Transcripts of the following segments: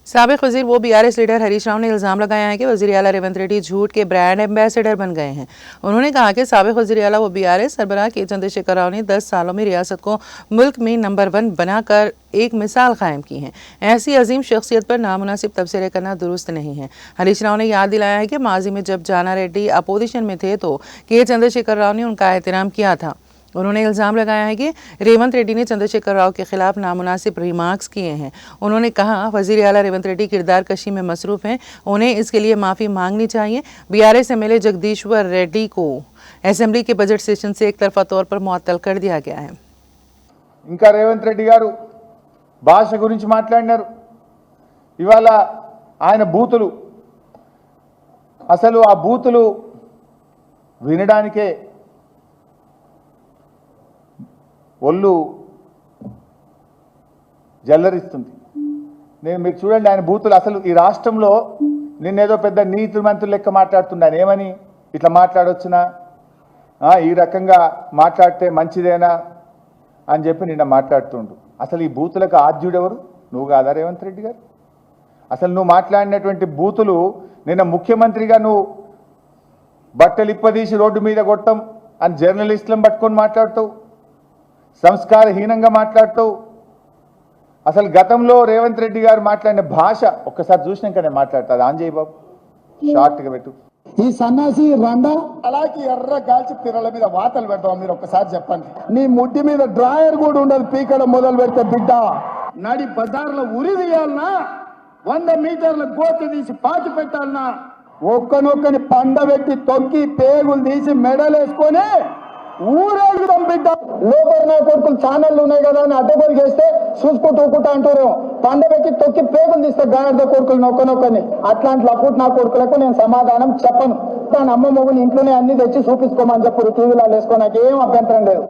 साबिक वजीर वो बीआरएस लीडर हरीश राव ने इल्ज़ाम लगाया है कि वज़ीर आला रेवंत रेड्डी झूठ के ब्रांड एम्बेसडर बन गए हैं। उन्होंने कहा कि साबिक वज़ीर आला व बीआरएस सरबराह के चंद्रशेखर राव ने 10 सालों में रियासत को मुल्क में नंबर 1 बनाकर एक मिसाल कायम की है। ऐसी अजीम शख्सियत पर नामुनासिब तबसरे करना दुरुस्त नहीं है। हरीश राव ने याद दिलाया है कि माजी में जब जाना रेड्डी अपोजिशन में थे तो के चंद्रशेखर राव ने उनका एहतराम किया था। उन्होंने इल्ज़ाम लगाया है कि रेवंत रेड्डी ने चंद्रशेखर राव के खिलाफ नामुनासिब रिमार्क्स किए हैं। उन्होंने कहा वज़ीर आला रेवंत रेड्डी किरदार कशी में मसरूफ़ हैं, उन्हें इसके लिए माफ़ी मांगनी चाहिए। बीआरएस एमएलए जगदीश्वर रेड्डी को असेंबली के बजट सेशन से एक तरफा तौर पर मुअत्तल कर दिया गया है। ఇంకా రేవంత్ రెడ్డి గారు భాష గురించి మాట్లాడినారు. ఇవాళ ఆయన బూతులు అసలు ఆ బూతులు వినడానికే ఒళ్ళు జల్లరిస్తుంది. నేను మీకు చూడండి ఆయన బూతులు అసలు ఈ రాష్ట్రంలో నిన్నేదో పెద్ద నీతి మంత్రులు లెక్క మాట్లాడుతున్నాను. ఏమని ఇట్లా మాట్లాడొచ్చునా, ఈ రకంగా మాట్లాడితే మంచిదేనా అని చెప్పి నిన్న మాట్లాడుతుండు. అసలు ఈ బూతులకు ఆద్యుడెవరు? నువ్వు కాదా రేవంత్ రెడ్డి గారు? అసలు నువ్వు మాట్లాడినటువంటి బూతులు నిన్న ముఖ్యమంత్రిగా నువ్వు బట్టలు ఇప్పదీసి రోడ్డు మీద కొట్టం అని జర్నలిస్టులను పట్టుకొని మాట్లాడుతావు, సంస్కారహీనంగా మాట్లాడుతావు. అసలు గతంలో రేవంత్ రెడ్డి గారు మాట్లాడిన భాష ఒక్కసారి చూసినాకనే మాట్లాడతాడు. ఆంజయ్ బాబు షార్ట్గా పెట్టు. ఈ సన్నాసి రండా అలాగే ఎర్ర గాల్చి పిర్రల మీద వాతలు పెడతావు. మీరు ఒక్కసారి చెప్పండి. నీ ముడ్డి మీద డ్రాయర్ కూడా ఉండదు, పీకడం మొదలు పెడితే బిడ్డ నడి బజార్లో ఉరి తీయాలన్నా, 100 మీటర్ల గోతి తీసి పాతి పెట్టాలన్నా, ఒక్కనొక్కని పండబెట్టి తొక్కి పేగులు తీసి మెడలేసుకొని ఊరేగుదాం బిడ్డ. లోపల నా కొడుకులు ఛానళ్ళు ఉన్నాయి కదా అని అడ్డగోలు చేస్తే చూసుకుంటూ ఊకుంటా అంటారు. పండబెట్టి తొక్కి పేగులు తీస్తే గాడిద కొడుకులు ఒక్కనొక్కని. అట్లాంటి లప్పుడు నా కొడుకులకు నేను సమాధానం చెప్పను. దాని అమ్మ మొగుని ఇంట్లోనే అన్ని తెచ్చి చూపించుకోమని చెప్పు, టీవీలో వేసుకో, నాకేం అభ్యంతరం లేదు.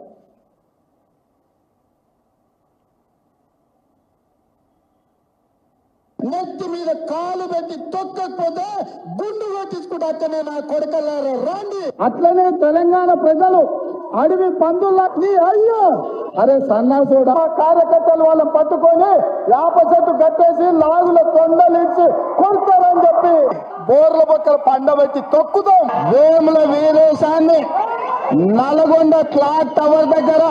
నెత్తి మీద కాలు పెట్టి తొక్కకపోతే గుండు కొట్టించుకుంటా అక్కనే నా కొడుకల్లారా రాండి. అట్లనే తెలంగాణ ప్రజలు అడవి పందుల్ని అయ్యో అరే సన్నాసుడా కార్యకర్తలు వాళ్ళని పట్టుకొని యాప చెట్టు కట్టేసి లాగుల తొండలు ఇచ్చి కొడతారని చెప్పి బోర్ల పక్కన పండబెట్టి తొక్కుతాం. వేముల వీరేశాన్ని నల్గొండ క్లాక్ టవర్ దగ్గర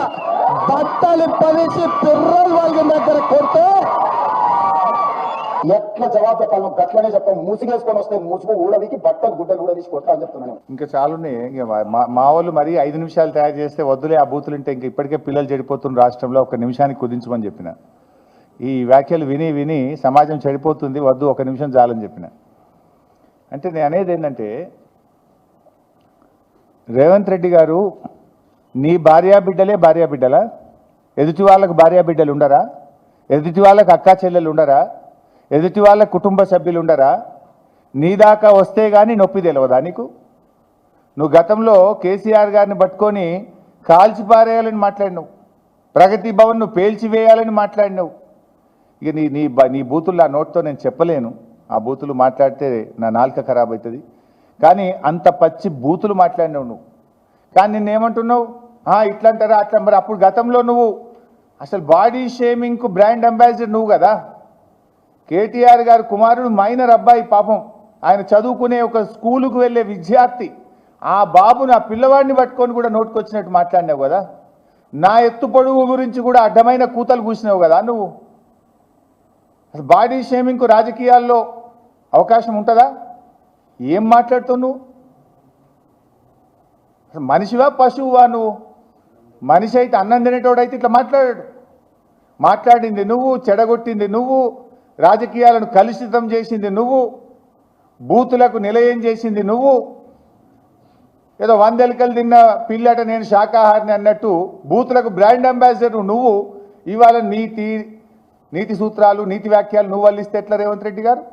బట్టలు పదిసి పిర్రలు వాళ్ళ దగ్గర కొడితే ఎట్లా జవాబు చెప్పాలి? గట్లనే చెప్పాం. మూసిగేసుకొని వస్తే మూసుకు ఊడవికి బట్టలు గుడ్డలు కూడా తీసి కొడతా అని చెప్తున్నాను. ఇంకా చాలున్నాయి. మా వాళ్ళు మరి 5 నిమిషాలు తయారు చేస్తే వద్దులే ఆ బూతులు ఉంటే ఇంకా ఇప్పటికే పిల్లలు చెడిపోతున్న రాష్ట్రంలో 1 నిమిషానికి కుదించమని చెప్పిన. ఈ వ్యాఖ్యలు విని విని సమాజం చెడిపోతుంది, వద్దు 1 నిమిషం చాలని చెప్పిన. అంటే నేను అనేది ఏంటంటే రేవంత్ రెడ్డి గారు నీ భార్యాబిడ్డలే భార్యాబిడ్డలా? ఎదుటి వాళ్ళకు భార్యాబిడ్డలు ఉండరా? ఎదుటి వాళ్ళకు అక్కా చెల్లెలు ఉండరా? ఎదుటి వాళ్ళ కుటుంబ సభ్యులు ఉండరా? నీ దాకా వస్తే కానీ నొప్పి తెలియదా నీకు? నువ్వు గతంలో కేసీఆర్ గారిని పట్టుకొని కాల్చిపారేయాలని మాట్లాడినావు, ప్రగతి భవన్ నువ్వు పేల్చివేయాలని మాట్లాడినావు. ఇక నీ బూతులు ఆ నోట్తో నేను చెప్పలేను. ఆ బూతులు మాట్లాడితే నా నాలుక ఖరాబ్ అవుతుంది. కానీ అంత పచ్చి బూతులు మాట్లాడినావు నువ్వు. కానీ నిన్నేమంటున్నావు? ఇట్లా అంటారా అట్లా. మరి అప్పుడు గతంలో నువ్వు అసలు బాడీ షేమింగ్కు బ్రాండ్ అంబాసిడర్ నువ్వు కదా. కేటీఆర్ గారు కుమారుడు మైనర్ అబ్బాయి, పాపం ఆయన చదువుకునే ఒక స్కూలుకు వెళ్ళే విద్యార్థి. ఆ బాబును ఆ పిల్లవాడిని పట్టుకొని కూడా నోటుకొచ్చినట్టు మాట్లాడినావు కదా. నా ఎత్తు పొడుగు గురించి కూడా అడ్డమైన కూతలు కూసినావు కదా నువ్వు. అసలు బాడీ షేమింగ్కు రాజకీయాల్లో అవకాశం ఉంటుందా? ఏం మాట్లాడుతావు నువ్వు? అసలు మనిషివా పశువువా నువ్వు? మనిషి అయితే అన్నం తినేటోడైతే ఇట్లా మాట్లాడాడు. మాట్లాడింది నువ్వు, చెడగొట్టింది నువ్వు, రాజకీయాలను కలుషితం చేసింది నువ్వు, బూతులకు నిలయం చేసింది నువ్వు. ఏదో 100 ఎలుకలు తిన్న పిల్లట నేను శాకాహారిని అన్నట్టు బూతులకు బ్రాండ్ అంబాసిడర్ నువ్వు. ఇవాళ నీతి సూత్రాలు, నీతి వ్యాఖ్యలు నువ్వు వల్లిస్తే ఎట్లా రేవంత్ రెడ్డి గారు?